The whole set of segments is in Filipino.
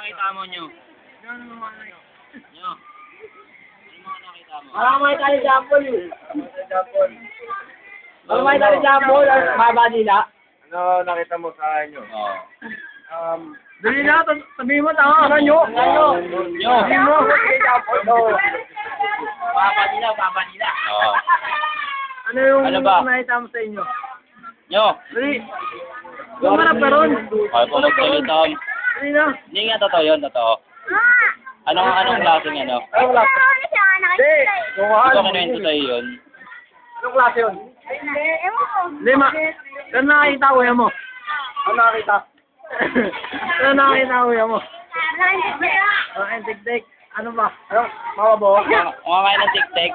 nakita mo nyo? Ano mga nakita mo? Parang may tali Japon eh. Parang may tali Japon, baba nila. Ano nakita mo sa inyo? Oo. Dali na, sabihin mo, tama, ano nyo? Nyo. Sabihin mo, Japon. Baba nila. Oo. Ano yung Ano ba? nakita mo sa inyo? Nyo. Dali. Lumarap ka ron. Ay, pumagsalita. Dali na. Hindi nga totoo yun, totoo. Anong klaseng ano? Ay, wala. Hindi. Ito kinuwento sa'yo yun. Anong klase yun? Lima. Saan nakakita kuya mo? Ano nakakita? Saan nakakita kuya mo? Ang tik-tik. Ano ba? Ano? Mababo? Kumakain ng tik-tik.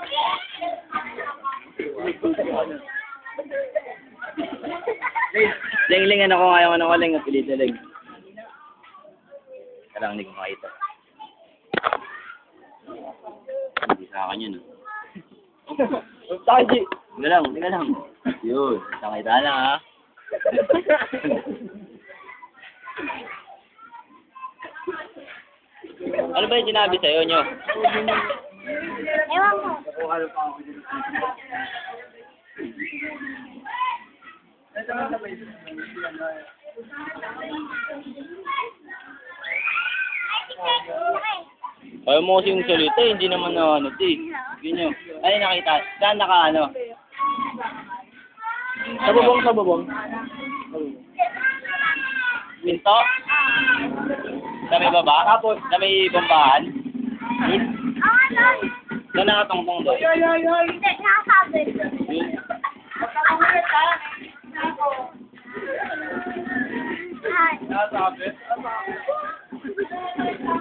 Ling-ling, ano ko nga yung ano ko, ling, at pilit-ling. Kailangan hindi ko makita. Hindi sa akin yun. Taji. Tingnan lang. Yun, nakita lang ha. Ano ba yung sinabi sa'yo nyo? Ewan mo. Ayaw mo kasi yung salita, hindi naman na ano, Ganyan. Ay, nakita. Saan naka ano? Sa bubong. Pinto? Sa may baba? Tapos? Sa may bombahan? Ano? Doon nakatungtong doon. Hindi, nakasabi. Yun.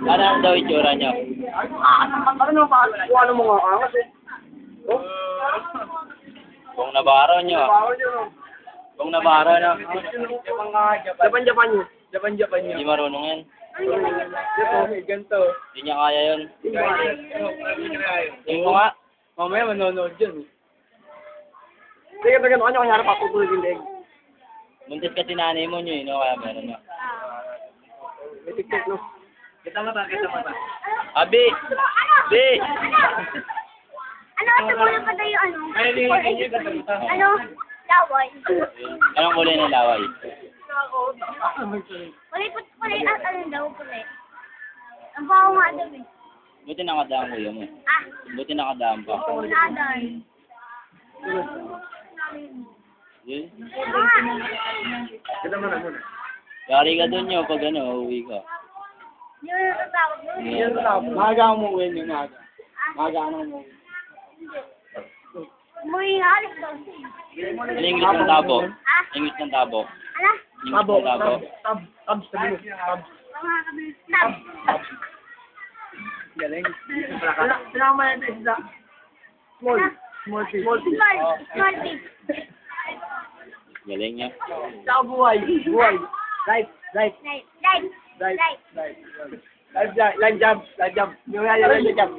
Ano ang daw itsura nyo? Ano pa? Ano mo nga angas eh? Oh? Kung nabaro nyo. Kung nabaro nyo. Japan yun. Japan Hindi marunong yan. Ganito. Hindi niya kaya yun. Tingin ko nga. Mamaya manonood yun. Sige, pag ano kanya, harap ako tulad yung leg. Muntis kasi nanay mo nyo, no? Kaya meron nyo. May tiktok, no? Kita mata. Abi! Abi! Ano? Siguro pa tayo ano? Ano? Laway. Anong kulay ng laway? Kulay at ano daw kulay? Ang baho nga daw eh. Buti nakadaan kuya mo. Ah, Buti nakadaan pa. nadan. Yun. Kita mo na muna. Yari ka dun nyo pag ano, uwi ka. Hindi mo natatakot mo. Yan na tapos. Maga mo uwi niyo, maga. Maga ano mo. Umuwi nga alis daw siya. Ano yung English ng tabo? Ah? English ng tabo? Ano? English Tabo. ng tabo? Tab. Sabi mo. Tab. Mga kabilis. Tab. Galing. Sinama yan sa isda. Small. Small fish. Small fish. Galing niya. Saka buhay. Life. Light. Life jump. Yung life jump.